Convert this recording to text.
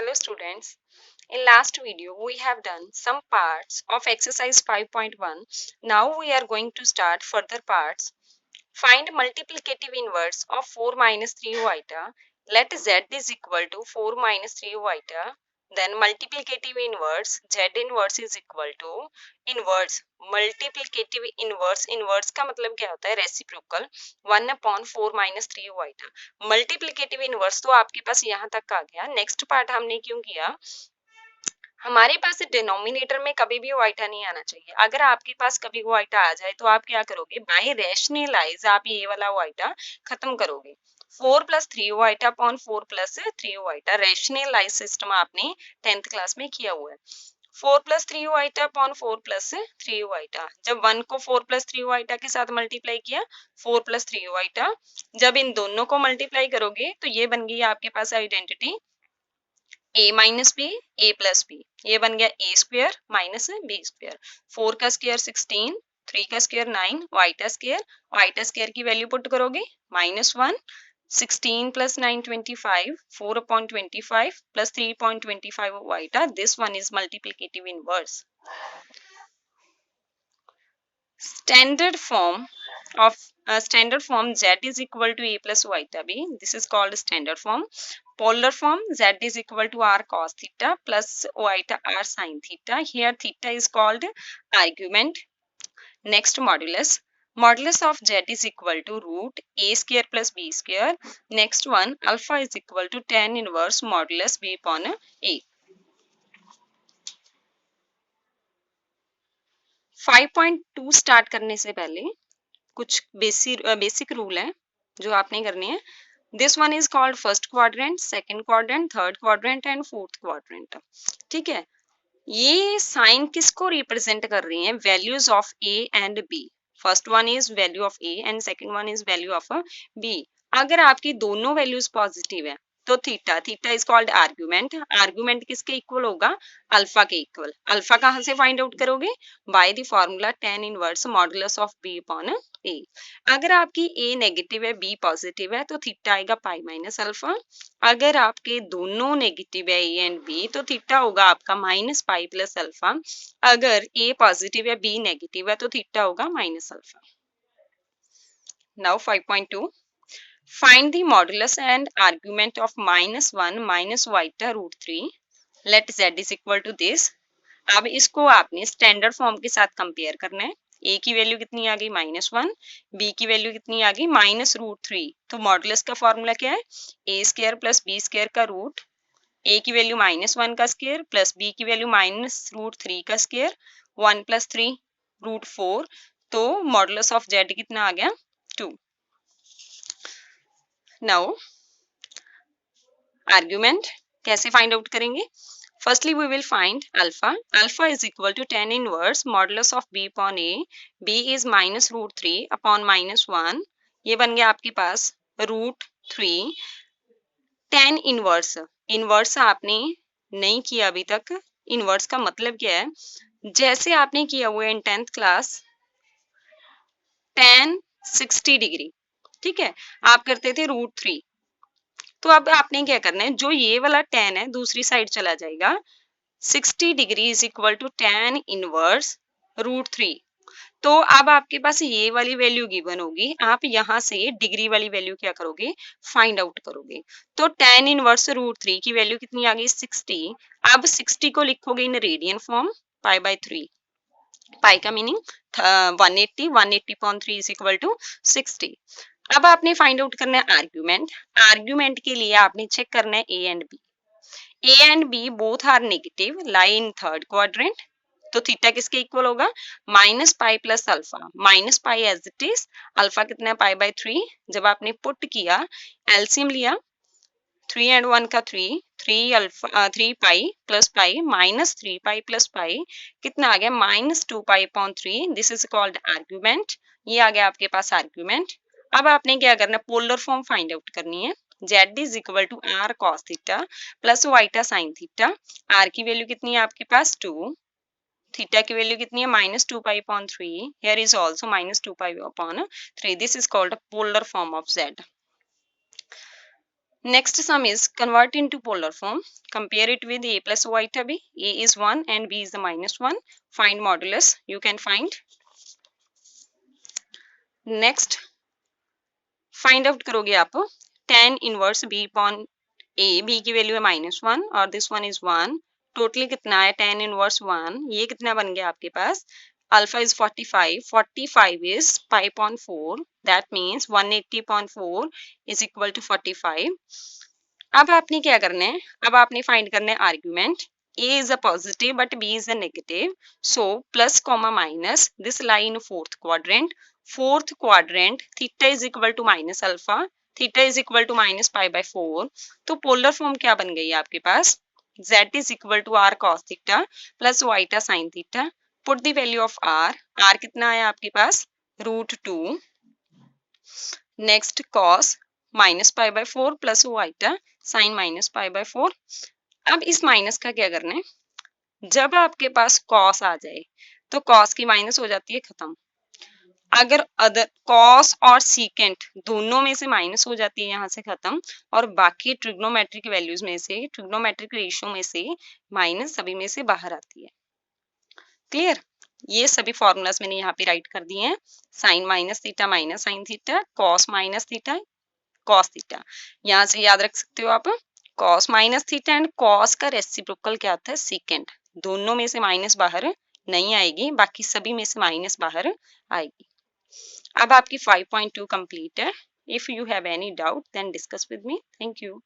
Hello students. In last video we have done some parts of exercise 5.1. Now we are going to start further parts. Find multiplicative inverse of 4 minus 3 iota. Let z is equal to 4 minus 3 iota. Then multiplicative inverse z inverse is equal to inverse multiplicative inverse का मतलब क्या होता है reciprocal 1/4 minus 3 iota. Multiplicative inverse तो आपके पास यहाँ तक आ गया. नेक्स्ट पार्ट हमने क्यों किया, हमारे पास डिनोमिनेटर में कभी भी वाइटा नहीं आना चाहिए. अगर आपके पास कभी वाइटा आ जाए तो आप क्या करोगे, बाय रैशनलाइज आप ये वाला वाइटा खत्म करोगे. 4 plus 3 iota upon 4 plus 3 iota rationalize system आपने 10th क्लास में किया हुआ है. 4 plus 3 iota upon 4 plus 3 iota, जब 1 को 4 प्लस 3 वाइटा के साथ मल्टीप्लाई किया 4 प्लस 3 वाइटा, जब इन दोनों को मल्टीप्लाई करोगे तो ये बन गई आपके पास identity a minus b a plus b. ये बन गया a square minus b square. 4 का स्क्वेयर 16, 3 का स्क्वेयर 9, वाइटा स्क्वेयर की वैल्यू पुट करोगे -1, 16 plus 9 25, 4/25 plus 3.25 iota. This one is multiplicative inverse. Standard form z is equal to a plus iota b. This is called standard form. Polar form z is equal to r cos theta plus iota r sin theta. Here theta is called argument. Next modulus. Modulus of z is equal to root a square plus b square. Next one, alpha is equal to tan inverse modulus b upon a. 5.2 start करने से पहले कुछ basic rule है जो आपने करने हैं. This one is called first quadrant, second quadrant, third quadrant and fourth quadrant. ठीक है, ये साइन किसको रिप्रेजेंट कर रही हैं, values of A and B. First one is value of A and second one is value of B. अगर आपकी दोनों वैल्यूज पॉजिटिव है तो theta is called argument. Argument किसके इक्वल होगा, अल्फा के इक्वल. अल्फा कहाँ से फाइंड आउट करोगे, by the formula tan inverse modulus of b upon a. अगर आपकी a नेगेटिव है b पॉजिटिव है तो थीटा आएगा पाई माइनस अल्फा. अगर आपके दोनों नेगेटिव है a एंड b तो थीटा होगा आपका माइनस पाई प्लस अल्फा. अगर a पॉजिटिव है b नेगेटिव है तो थीटा होगा minus alpha. Now 5.2. Find the modulus and argument of -1 minus iota root 3. Let z is equal to this. अब इसको आपने स्टैंडर्ड फॉर्म के साथ कंपेयर करना है. a की वैल्यू कितनी आ गई -1, b की वैल्यू कितनी आ गई -√3. तो मॉडुलस का फॉर्मूला क्या है, a square plus b square का रूट, a की वैल्यू -1 का स्क्वायर प्लस b की वैल्यू -√3 का स्क्वायर, 1 प्लस 3 √4. तो मॉडुलस ऑफ z कितना आ गया 2. नाउ आर्ग्यूमेंट कैसे फाइंड आउट करेंगे, firstly we will find alpha is equal to tan inverse modulus of b upon a. b is -√3 upon -1. ये बन गया आपके पास √3. tan इनवर्स आपने नहीं किया अभी तक. इनवर्स का मतलब क्या है, जैसे आपने किया हुआ है इन 10th क्लास tan 60 डिग्री, ठीक है, आप करते थे √3. तो अब आपने क्या करना है, जो ये वाला tan है दूसरी साइड चला जाएगा. 60 degree is equal to tan inverse √3. तो अब आपके पास ये वाली वैल्यू गिवन होगी, आप यहाँ से डिग्री वाली वैल्यू क्या करोगे, फाइंड आउट करोगे. तो tan इनवर्स √3 की वैल्यू कितनी आ गई 60. अब 60 को लिखोगे इन रेडियन फॉर्म π/3. पाई का मीनिंग 180/3 इज इक्वल टू 60. अब आपने फाइंड आउट करना है आर्ग्यूमेंट के लिए आपने चेक करना है a and b both are negative, lie in third quadrant. तो थीटा किसके इक्वल होगा, -pi plus alpha. -Pi as it is, alpha कितना है π/3. जब आपने पुट किया एलसीएम लिया 3 and 1 का 3 pi plus pi -3 pi plus pi कितना आ गया -2 पाई/3. This is called argument. ये आ गया आपके पास आर्ग्यूमेंट. अब आपने क्या करना है, पोलर फॉर्म फाइंड आउट करनी है. z is equal to r cos theta plus iota sine theta. r की वैल्यू कितनी है आपके पास 2, थीटा की वैल्यू कितनी है -2 पाई/3. हियर इज आल्सो -2 पाई/3. This is called polar form of z. Next sum is convert into polar form. Compare it with a plus o eta b. A is 1 and b is the minus 1. Find modulus. You can find. Next, find out करोगे आप tan inverse b upon a. b की value है -1 और this one is 1. Totally कितना है tan inverse 1. ये कितना बन गया आपके पास? Alpha is 45. 45 is pi upon 4. That means 180.4 is equal to 45. अब आपने क्या करना है? अब आपने फाइंड करना है argument. A is a positive but B is a negative. So plus comma minus. This lie in fourth quadrant. Fourth quadrant theta is equal to minus alpha. Theta is equal to minus pi by 4. तो polar form क्या बन गई है आपके पास? Z is equal to r cos theta plus y sin theta. Put the value of r. R कितना है आपके पास? √2. Next cos minus pi by 4 plus iota sine minus pi by 4. अब इस माइनस का क्या करना है? जब आपके पास cos आ जाए तो cos की माइनस हो जाती है खत्म. अगर अदर cos और सीकेंट दोनों में से माइनस हो जाती है यहाँ से खत्म, और बाकी ट्रिग्नोमेट्रिक वैल्यूज में से, ट्रिग्नोमेट्रिक रेशियो में से माइनस सभी में से बाहर आती है. क्लियर? ये सभी फॉर्मूलाज मैंने यहाँ पे राइट कर दिए हैं. Sine minus theta minus sine theta, cos minus theta cos theta. यहाँ से याद रख सकते हो आप cos minus theta and cos का रेसिप्रोकल क्या होता है? सीकेंट. दोनों में से माइनस बाहर नहीं आएगी, बाकी सभी में से माइनस बाहर आएगी. अब आपकी 5.2 कंप्लीट है. If you have any doubt then discuss with me. Thank you.